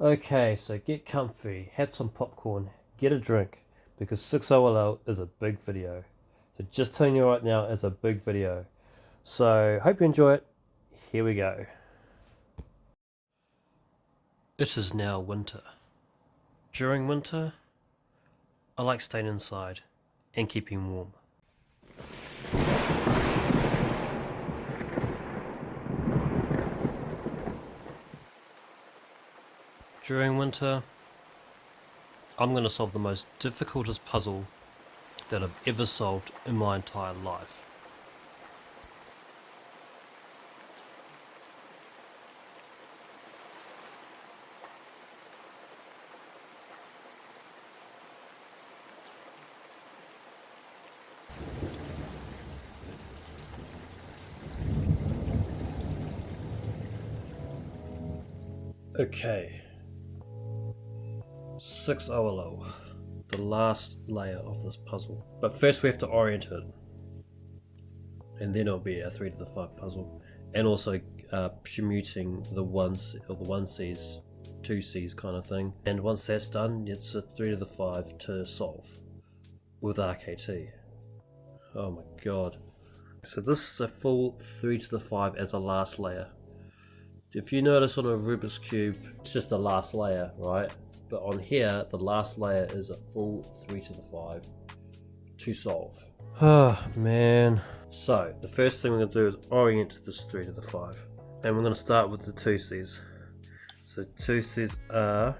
Okay, so get comfy, have some popcorn, get a drink, because 6OLL is a big video. So just telling you right now, it's a big video. So hope you enjoy it. Here we go. It is now winter. During winter, I like staying inside and keeping warm. During winter, I'm going to solve the most difficultest puzzle that I've ever solved in my entire life. Okay. 6OLL, the last layer of this puzzle. But first we have to orient it. And then it'll be a 3 to the 5 puzzle. And also permuting the 1Cs, 2Cs kind of thing. And once that's done, it's a 3 to the 5 to solve with RKT. Oh my god. So this is a full 3 to the 5 as a last layer. If you notice on a Rubik's Cube, it's just the last layer, right? But on here, the last layer is a full 3 to the 5 to solve. Oh man. So the first thing we're going to do is orient this 3 to the 5. And we're going to start with the 2Cs. So 2Cs are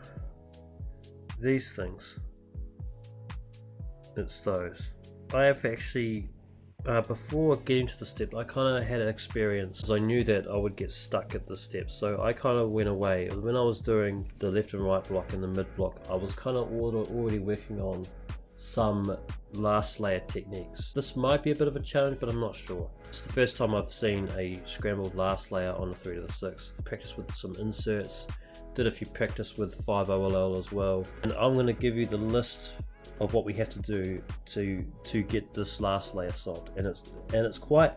these things. It's those. I have actually, before getting to the step, I kind of had an experience because I knew that I would get stuck at the step, so I kind of went away. When I was doing the left and right block and the mid block, I was kind of already working on some last layer techniques. This might be a bit of a challenge, but I'm not sure. It's the first time I've seen a scrambled last layer on a 3 to the 6. Practice with some inserts, did a few practice with 5OLL as well, and I'm going to give you the list of what we have to do to get this last layer solved, and it's quite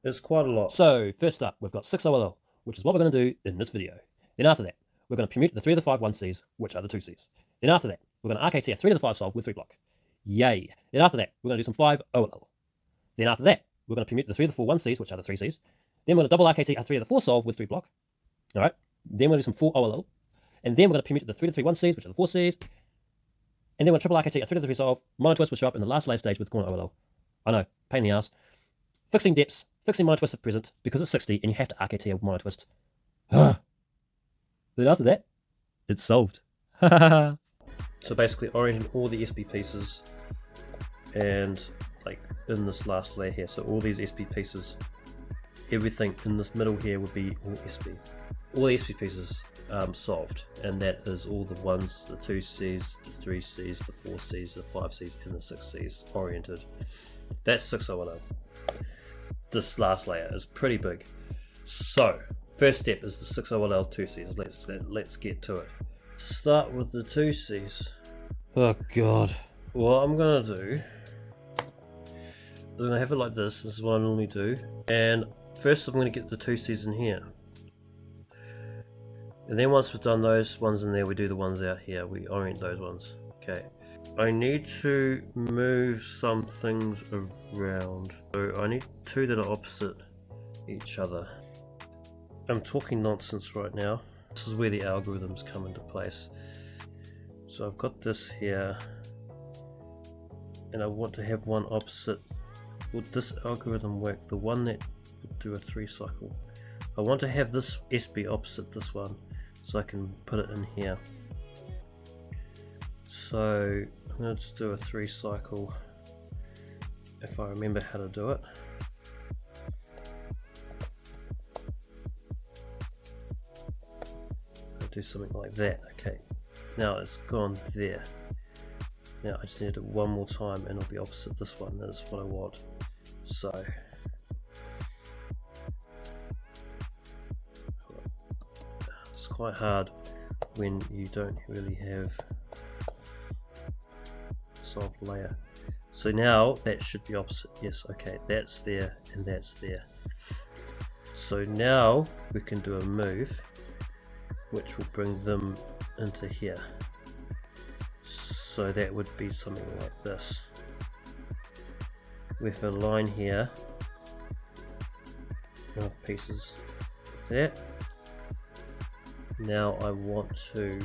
it's quite a lot. So first up, we've got 6OLL, which is what we're going to do in this video. Then after that, we're going to permute the 3 to the 5 1Cs, which are the 2Cs. Then after that, we're going to RKT a 3 to the 5 solve with 3 block. Yay! Then after that, we're going to do some 5OLL. Then after that, we're going to permute the 3 to the 4 1Cs, which are the 3Cs. Then we're going to double RKT a 3 to the 4 solve with 3 block. All right. Then we're going to do some 4OLL, and then we're going to permute the 3 to 3 1Cs, which are the 4Cs. And then we're triple RKT a 3 to 3 solve, mono twist will show up in the last layer stage with corner OLL. I know, pain in the ass. Fixing depths, fixing mono twist if present, because it's 60 and you have to RKT a mono twist. Then after that, it's solved. So basically orienting all the SB pieces and like in this last layer here. So all these SB pieces, everything in this middle here would be all SB. All the SB pieces solved, and that is all the 1s, the 2Cs, the 3Cs, the 4Cs, the 5Cs, and the 6Cs oriented. That's 6OLL. This last layer is pretty big. So first step is the 6OLL 2Cs. Let's get to it. To start with the 2Cs. Oh god. What I'm gonna do, I'm gonna have it like this. This is what I normally do. And first I'm gonna get the 2Cs in here. And then once we've done those ones in there, we do the ones out here. We orient those ones. Okay. I need to move some things around. So I need 2 that are opposite each other. I'm talking nonsense right now. This is where the algorithms come into place. So I've got this here, and I want to have one opposite. Would this algorithm work? The one that would do a 3 cycle. I want to have this SB opposite this one, so I can put it in here. So I'm going to just do a 3 cycle if I remember how to do it. I'll do something like that. Okay, now it's gone there. Now I just need to do it one more time and it'll be opposite this one. That is what I want. So it's quite hard when you don't really have a solved layer. So now that should be opposite. Yes, okay, that's there and that's there. So now we can do a move which will bring them into here. So that would be something like this, with a line here of pieces there. Now I want to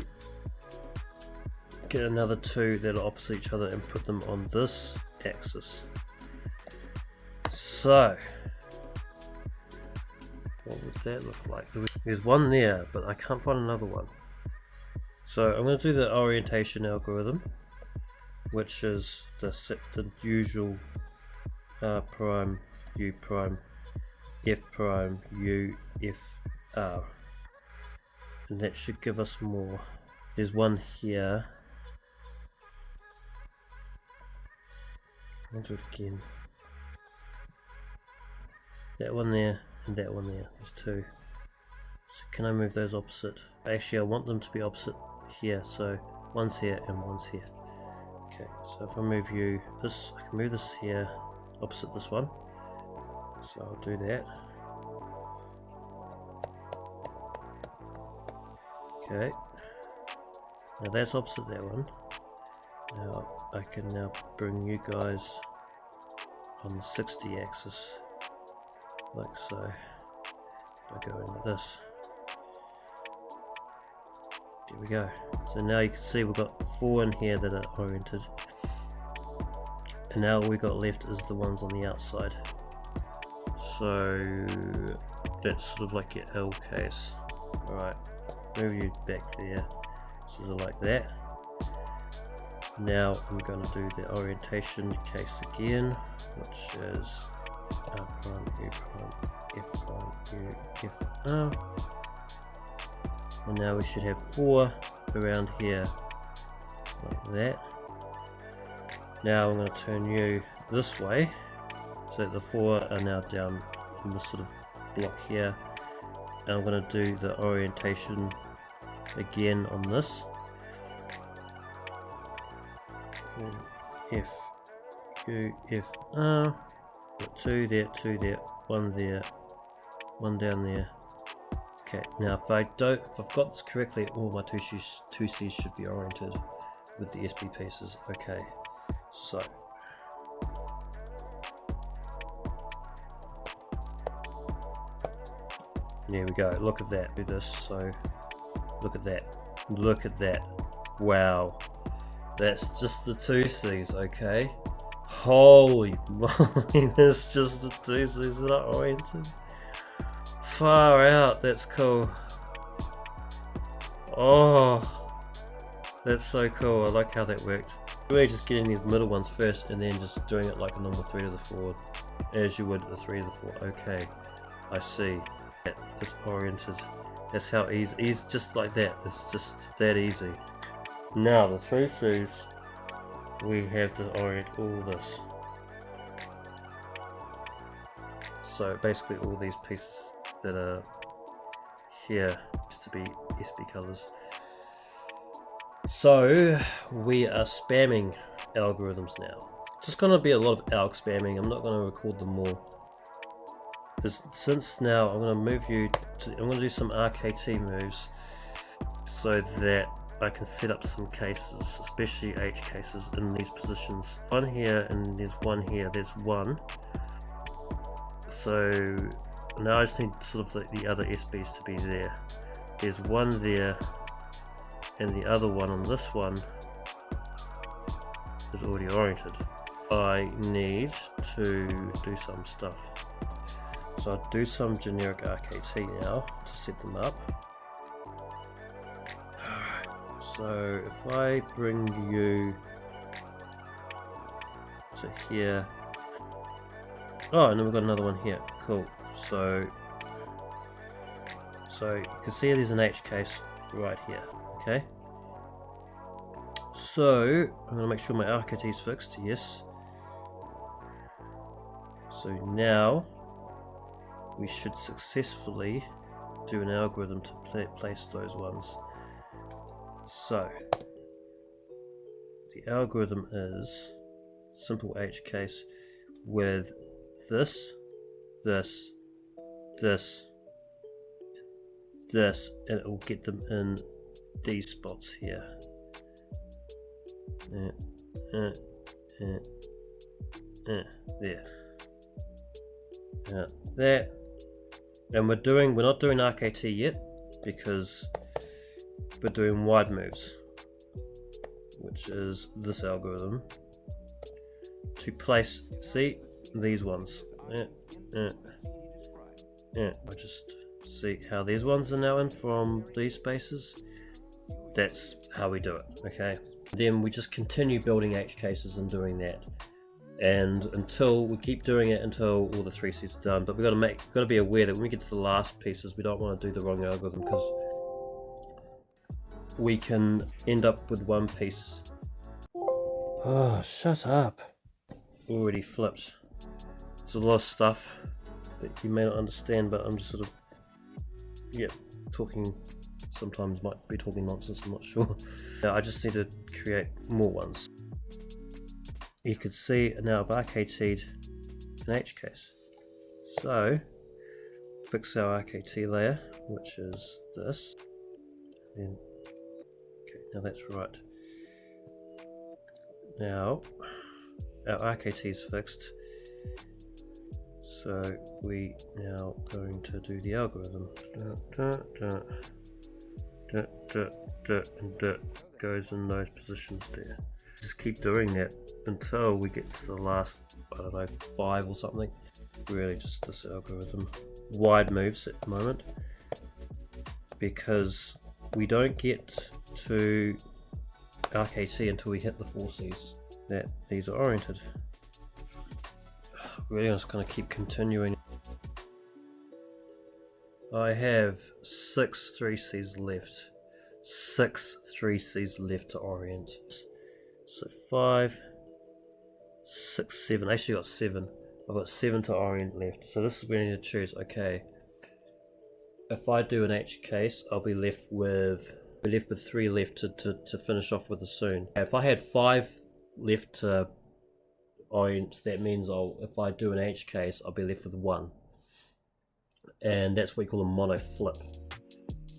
get another two that are opposite each other and put them on this axis. So what would that look like? There's one there, but I can't find another one. So I'm going to do the orientation algorithm, which is the usual R prime, U prime, F prime, U, F, R. And that should give us more. There's one here. I'll do it again. That one there and that one there. There's two. So can I move those opposite? Actually, I want them to be opposite here. So one's here and one's here. Okay, so if I move you this, I can move this here opposite this one. So I'll do that. Okay, now that's opposite that one. Now I can now bring you guys on the 60 axis, like so, by going like this. There we go. So now you can see we've got 4 in here that are oriented, and now all we got left is the ones on the outside. So that's sort of like your L case. Alright, move you back there, sort of like that. Now I'm going to do the orientation case again, which is R prime, U prime, F prime, U, F, R. And now we should have 4 around here, like that. Now I'm going to turn you this way, so that the 4 are now down in this sort of block here. And I'm going to do the orientation again on this. F, U, F, R. Got 2 there, 2 there, 1 there, 1 down there. Okay, now if I've got this correctly, all my 2Cs should be oriented with the SB pieces. Okay, so there we go. Look at that. Do this. So look at that. Look at that. Wow, that's just the 2Cs. Okay, holy moly, that's just the 2Cs that are oriented. Far out, that's cool. Oh, that's so cool. I like how that worked. We're just getting these middle ones first and then just doing it like a normal 3 to the 4, as you would a 3 to the 4. Okay, I see. It's oriented. That's how easy. It's just like that. It's just that easy. Now the 3Cs, we have to orient all this. So basically all these pieces that are here used to be SB colors. So we are spamming algorithms now. Just gonna be a lot of alg spamming. I'm not gonna record them all. Since now I'm gonna move you to, I'm gonna do some RKT moves so that I can set up some cases, especially H cases in these positions. One here and there's one here. There's one. So now I just need sort of like the other SBs to be there. There's one there, and the other one on this one is already oriented. I need to do some stuff. So I'll do some generic RKT now to set them up. So if I bring you to here. Oh, and then we've got another one here. Cool. So you can see there's an H case right here. Okay. So I'm going to make sure my RKT is fixed. Yes. So now we should successfully do an algorithm to place those ones. So the algorithm is simple H case with this, this, and it will get them in these spots here. There. There. And we're not doing RKT yet because we're doing wide moves, which is this algorithm to place, see, these ones. I just see how these ones are now in from these spaces. That's how we do it, okay? Then we just continue building H cases and doing that, and until we keep doing it until all the 3Cs are done. But we've got to be aware that when we get to the last pieces, we don't want to do the wrong algorithm, because we can end up with one piece. Oh, shut up! Already flipped. There's a lot of stuff that you may not understand, but I'm just sort of, yeah, talking. Sometimes might be talking nonsense, I'm not sure. I just need to create more ones. You could see now I've RKT'd an H case. So fix our RKT layer, which is this. Then okay, now that's right. Now our RKT is fixed. So we now going to do the algorithm. And goes in those positions there. Just keep doing that until we get to the last, I don't know, 5 or something. Really just this algorithm. Wide moves at the moment, because we don't get to RKT until we hit the 4Cs that these are oriented. Really, I'm just going to keep continuing. I have 6 3Cs left. 6 3Cs left to orient. So 5, 6, 7. Actually got 7. I've got 7 to orient left. So this is where I need to choose. Okay. If I do an H case, I'll be left with 3 left to finish off with the soon. If I had 5 left to orient, that means if I do an H case, I'll be left with 1. And that's what we call a mono flip.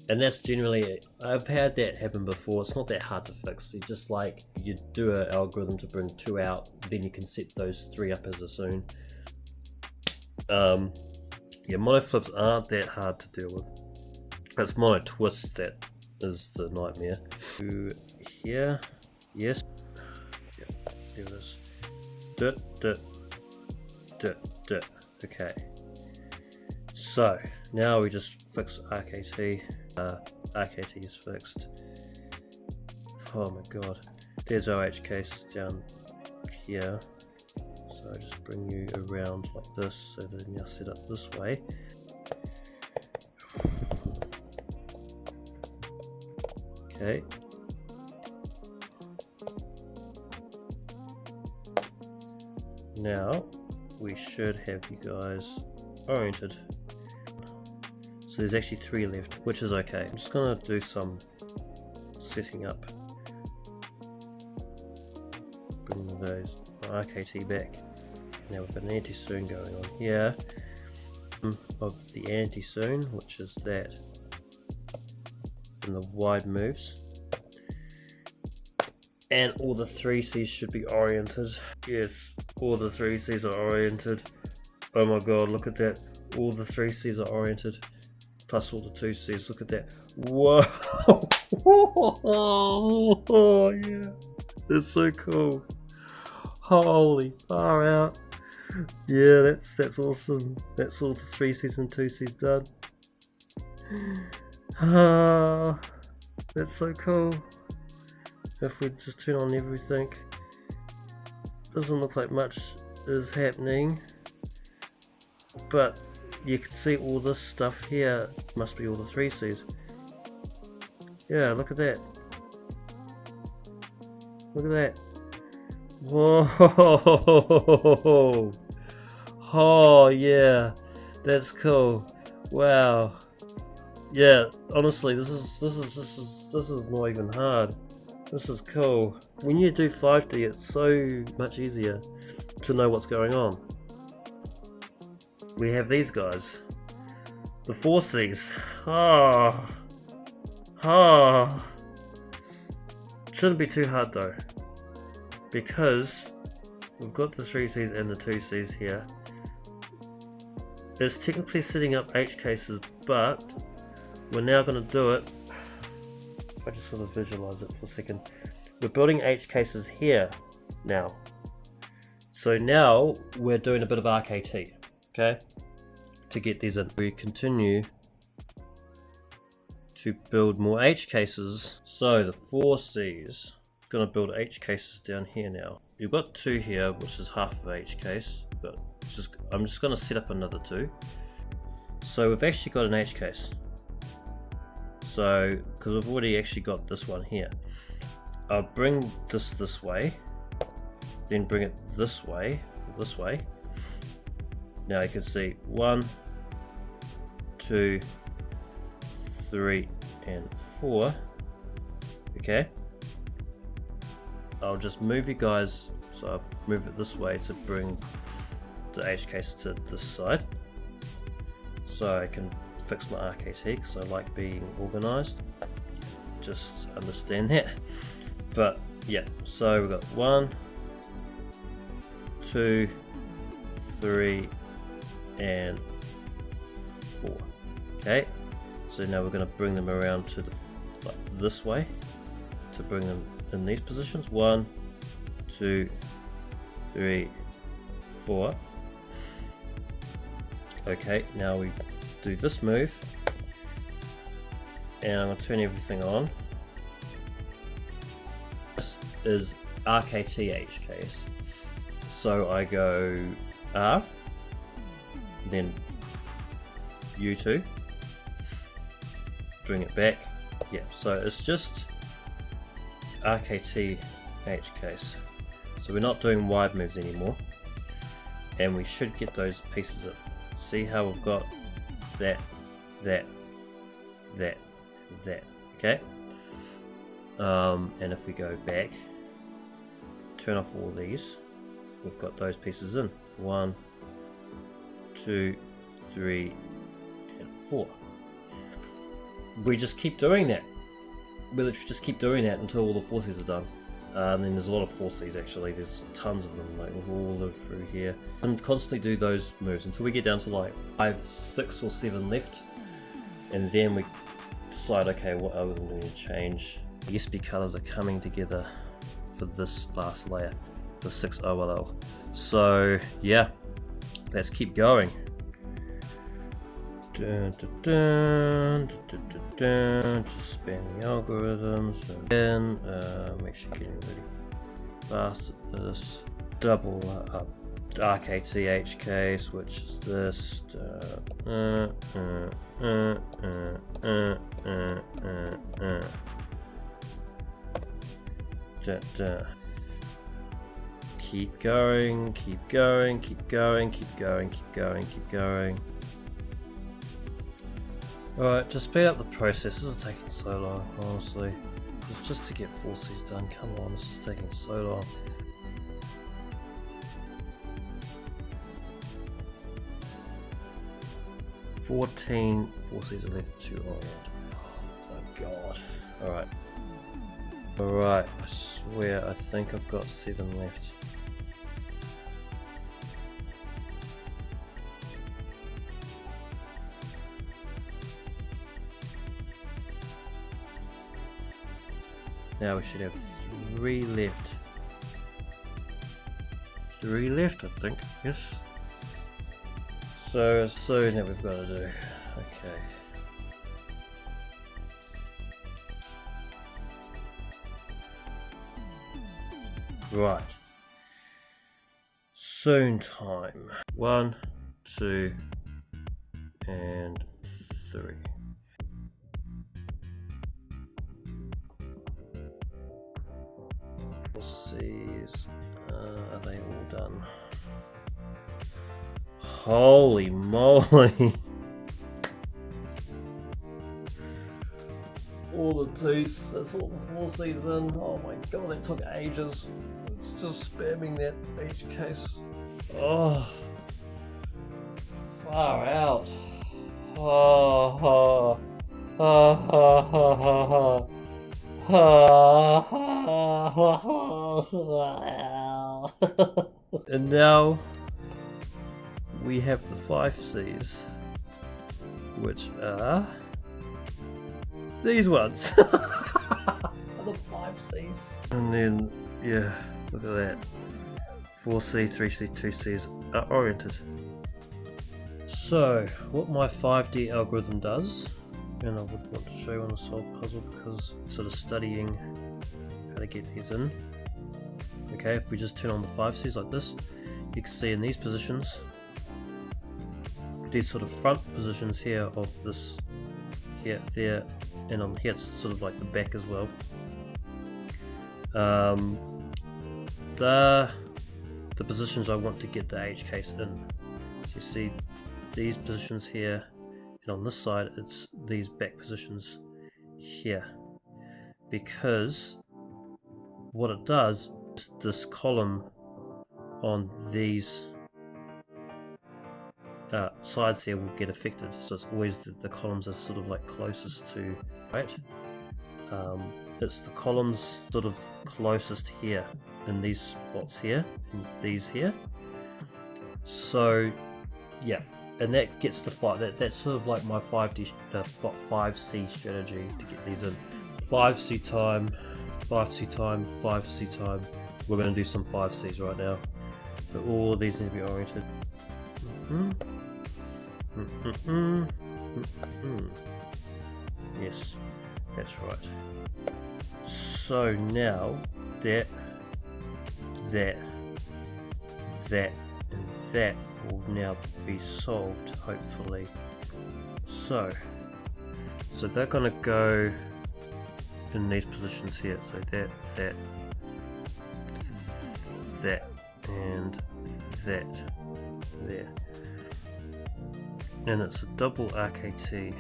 And that's generally, I've had that happen before. It's not that hard to fix. You just you do an algorithm to bring 2 out, then you can set those 3 up as a soon. Yeah, mono flips aren't that hard to deal with. It's mono twists that is the nightmare. Here, yes. Yeah, there it is. Okay. So now we just fix RKT. RKT is fixed. Oh my god. There's our H case down here. So I just bring you around like this, so then you're set up this way. Okay. Now we should have you guys oriented. So there's actually 3 left, which is okay. I'm just gonna do some setting up. Bring those RKT back. Now we've got an anti-soon going on here of the anti-soon, which is that, and the wide moves. And all the 3Cs should be oriented. Yes, all the 3Cs are oriented. Oh my god, look at that. All the 3Cs are oriented. Plus all the 2Cs, look at that. Whoa! Oh yeah. That's so cool. Holy far out. Yeah, that's awesome. That's all the 3Cs and 2Cs done. Ah, that's so cool. If we just turn on everything, doesn't look like much is happening, but you can see all this stuff here must be all the 3Cs. Yeah, look at that. Look at that. Whoa! Oh yeah, that's cool. Wow. Yeah, honestly, this is not even hard. This is cool. When you do 5D, it's so much easier to know what's going on. We have these guys. The 4Cs. Oh. Shouldn't be too hard though, because we've got the 3Cs and the 2Cs here. It's technically setting up H cases, but we're now going to do it. If I just sort of visualize it for a second, we're building H cases here now. So now we're doing a bit of RKT, okay, to get these in. We continue to build more H cases. So the 4Cs going to build H cases down here now. You've got 2 here, which is half of H case, but I'm just going to set up another 2. So we've actually got an H case. So because we've already actually got this one here, I'll bring this way, then bring it this way. Now you can see 1, 2, 3, and 4. Okay. I'll just move you guys, so I'll move it this way to bring the H case to this side, so I can fix my RKT because I like being organized. Just understand that. But yeah, so we've got 1, 2, 3, and 4. Okay, so now we're going to bring them around to the this way to bring them in these positions. 1, 2, 3, 4. Okay, now we do this move, and I'm going to turn everything on. This is RKTH case. So I go R, then U2, bring it back. Yeah, so it's just RKTH case. So we're not doing wide moves anymore, and we should get those pieces up. See how we've got that, okay? And if we go back, turn off all these, we've got those pieces in. 1, 2, 3, and 4. We just keep doing that. We literally just keep doing that until all the 4Cs are done. And then there's a lot of 4Cs actually, there's tons of them, like we've all lived through here. And constantly do those moves until we get down to like 5, 6 or 7 left. And then we decide, okay, what are we going to change? The USB colors are coming together for this last layer, the 6 OLL. So yeah, let's keep going. Just spam the algorithms again. Make sure you're getting really fast at this. Double up RKTH case, which is this. Keep going, keep going, keep going, keep going, keep going, keep going. Alright, just speed up the process. This is taking so long, honestly. Just to get 4Cs done, come on, this is taking so long. $14 4Cs are left to orient. Oh my god. Alright. Alright, I swear I think I've got 7 left. Now we should have 3 left. 3 left, I think, yes. So now we've got to do. Okay. Right. Soon time. 1, 2, and 3. Are they all done? Holy moly! All the 2s, that's all the 4Cs in. Oh my god, that took ages. It's just spamming that H case. Oh, far out. Ha ha ha ha ha ha. And now we have the 5 C's, which are these ones. The 5 C's. And then, yeah, look at that. 4C, 3C, 2C's are oriented. So, what my 5D algorithm does, and I would want to show you on a solved puzzle because sort of studying how to get these in. Okay, if we just turn on the 5Cs like this, you can see in these positions, these sort of front positions here of this, here, there, and on here it's sort of like the back as well. The positions I want to get the H case in. So you see these positions here, and on this side it's these back positions here, because what it does is this column on these sides here will get affected, so it's always the columns are sort of like closest to, right? It's the columns sort of closest here in these spots here and these here. So yeah, and that gets the that's sort of like my 5C strategy to get these in. 5C time, 5C time, 5C time. We're going to do some 5Cs right now. So all of these need to be oriented. Yes, that's right. So now that, and that will now be solved, hopefully. So they're gonna go in these positions here. So that, and that there. And it's a double RKT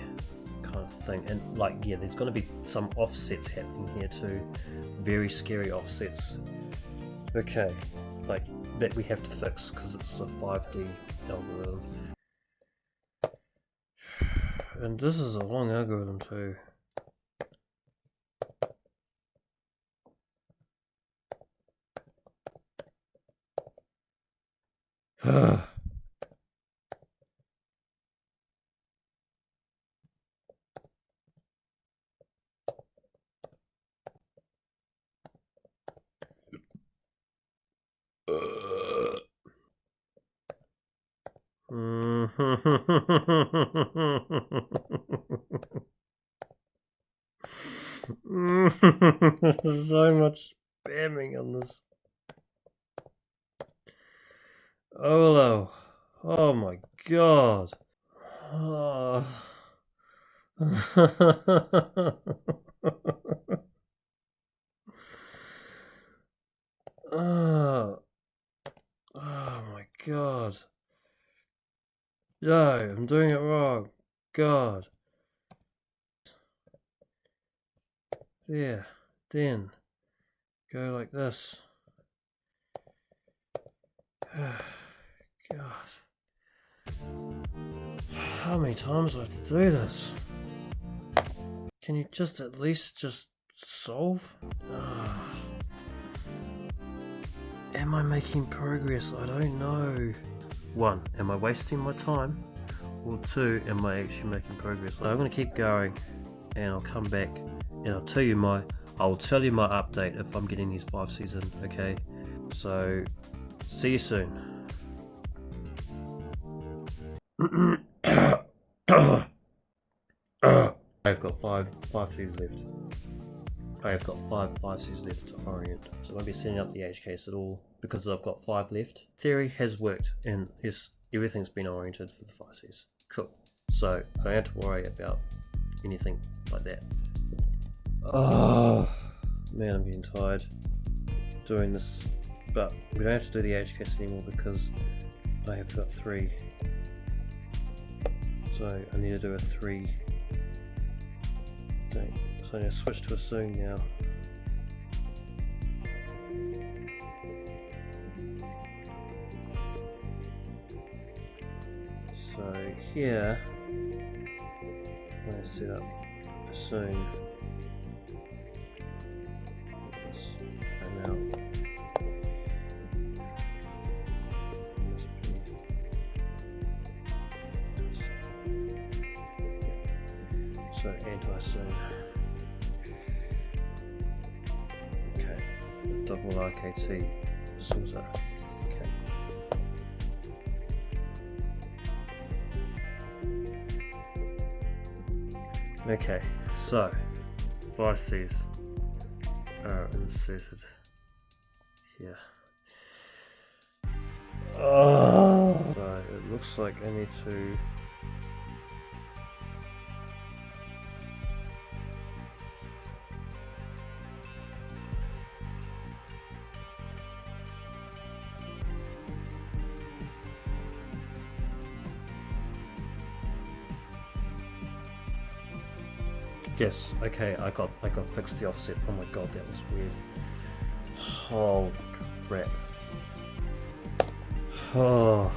kind of thing, and like, yeah, there's going to be some offsets happening here too, very scary offsets. Okay, like that we have to fix because it's a 5D algorithm, and this is a long algorithm too. So much spamming on this. Oh hello. Oh my god. Oh. Oh. Oh my god. No, I'm doing it wrong. God. Yeah, then go like this. God. How many times do I have to do this? Can you just at least just solve? Am I making progress? I don't know. 1, am I wasting my time? Or 2, am I actually making progress? So I'm going to keep going, and I'll come back and I'll tell you my update if I'm getting these 5Cs in, okay? So see you soon. I've got 5Cs left. I've got 5Cs left to orient. So I won't be setting up the H case at all because I've got 5 left. Theory has worked, and everything's been oriented for the 5Cs. Cool. So I don't have to worry about anything like that. Oh man, I'm getting tired doing this, but we don't have to do the H case anymore because I have got 3. So I need to do a 3 thing. So I'm going to switch to a sewing now. So here set up soon. And now so anti-soon. Okay, double RKT sorter. Okay. Okay, so 5 Cs are inserted here. Oh, so it looks like I need to yes, okay, I got fixed the offset. Oh my god, that was weird. Oh crap. Oh,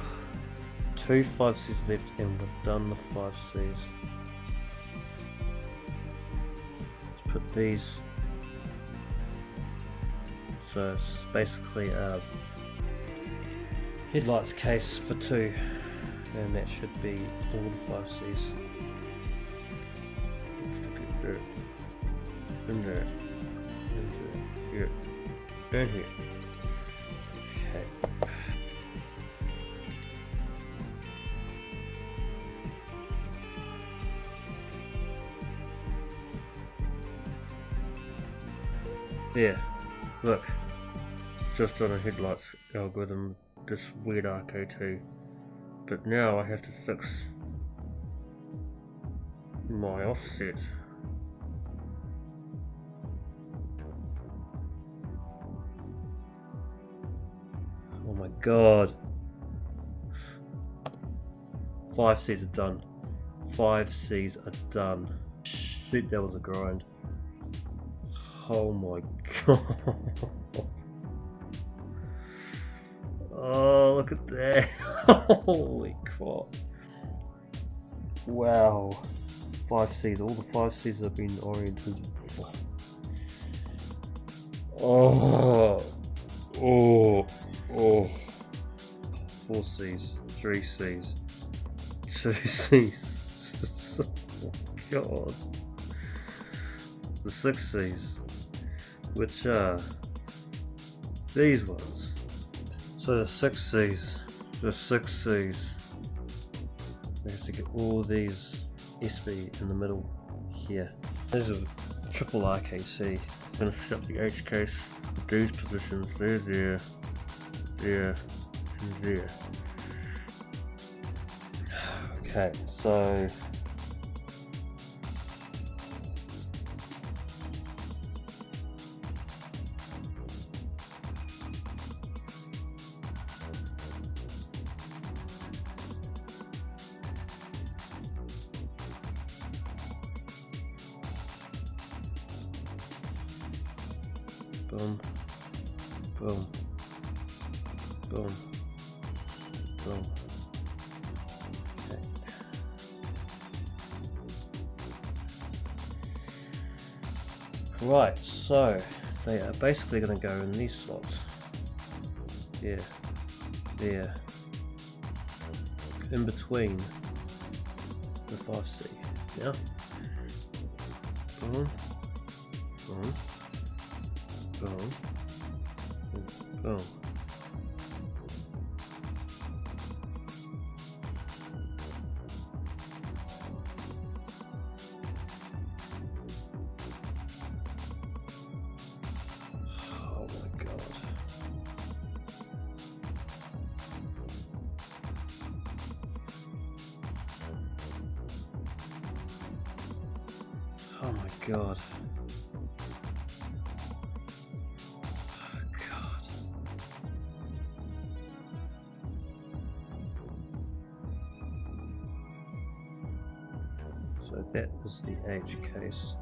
2 5 Cs left and we've done the 5 Cs. Let's put these. So it's basically a headlights case for 2, and that should be all the 5 Cs. In there, here, and here. Okay. Yeah, look, just on a headlights algorithm, this weird RK2, but now I have to fix my offset. Oh my god. 5 Cs are done. 5 Cs are done. Shit, that was a grind. Oh my god. Oh, look at that. Holy crap. Wow. 5 Cs. All the 5 Cs have been oriented. Oh. Oh. Oh. 4 Cs. 3 Cs. 2 Cs. Oh god. The 6 Cs, which are these ones. So the 6 Cs, we have to get all these SB in the middle here. These are triple RKC. I'm going to set up the H case, these positions, there, and there. Okay, so boom, boom, boom, boom. Okay. Right, so they are basically going to go in these slots. Yeah, there, in between the 5C. Yeah. Boom, boom. Boom. Boom. Oh my god. Oh my god. So that is the H case.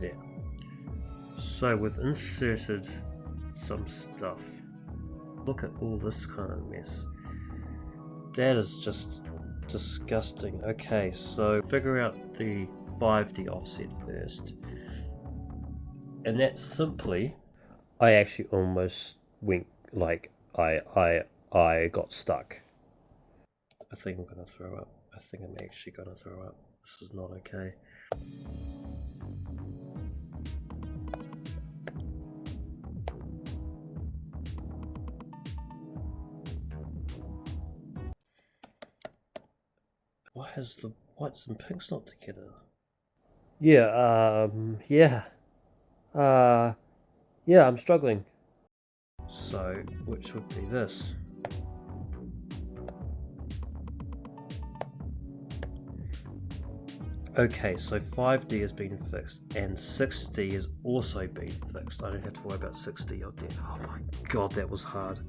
There. So we've inserted some stuff. Look at all this kind of mess. That is just Disgusting. Okay, so figure out the 5D offset first. And that's simply, I actually almost went, like, I got stuck. I think I'm gonna throw up. I think I'm actually gonna throw up. This is not okay. Why is the whites and pinks not together? Yeah, yeah, I'm struggling. So, which would be this? Okay, so 5D has been fixed, and 6D has also been fixed. I don't have to worry about 6D out there. Oh my god, that was hard.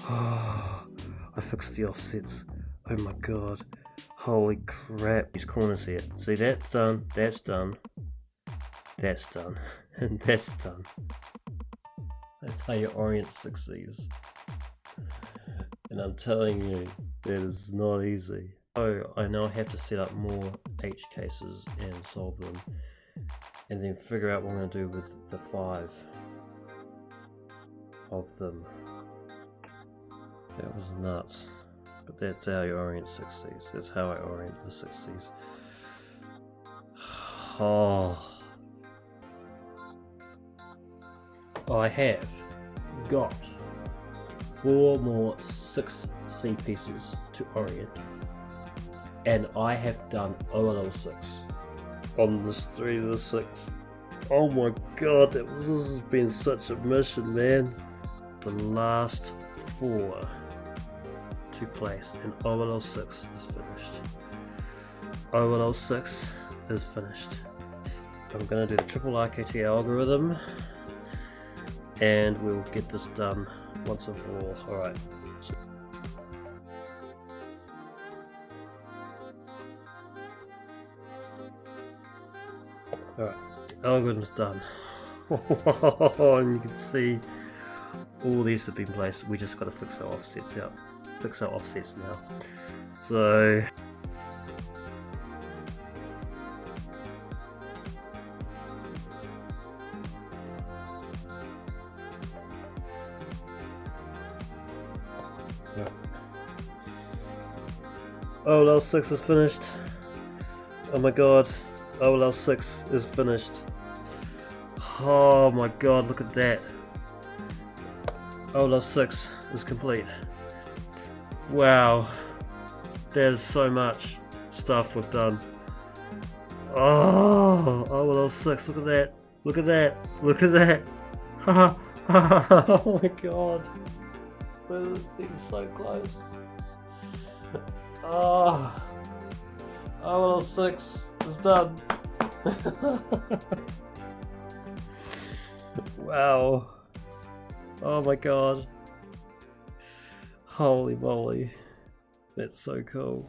I fixed the offsets. Oh my god. Holy crap. These corners here. See, that's done, that's done, that's done, and that's done. That's how you orient 6Ds. And I'm telling you, that is not easy. So I now have to set up more H cases and solve them, and then figure out what I'm going to do with the 5 of them. That was nuts. But that's how you orient 6Ds. That's how I orient the 6Ds. Oh. I have got 4 more 6C pieces to orient, and I have done OLL6 on this 3 to the 6. Oh my god, this has been such a mission, man. The last 4 to place, and OLL6 is finished. OLL6 is finished. I'm going to do the triple RKT algorithm, and we'll get this done once and for all. Alright. Alright, algorithm's done. And you can see all these have been placed. We just got to fix our offsets out. Fix our offsets now. So yeah. OLL6 is finished. Oh my god, OLL6 is finished. Oh my god, look at that. OLL6 is complete. Wow, there's so much stuff we've done. Oh, OLL6, look at that. Look at that. Look at that. Oh my god. This thing's so close. Oh, OLL6 is done. Wow. Oh my god. Holy moly. That's so cool.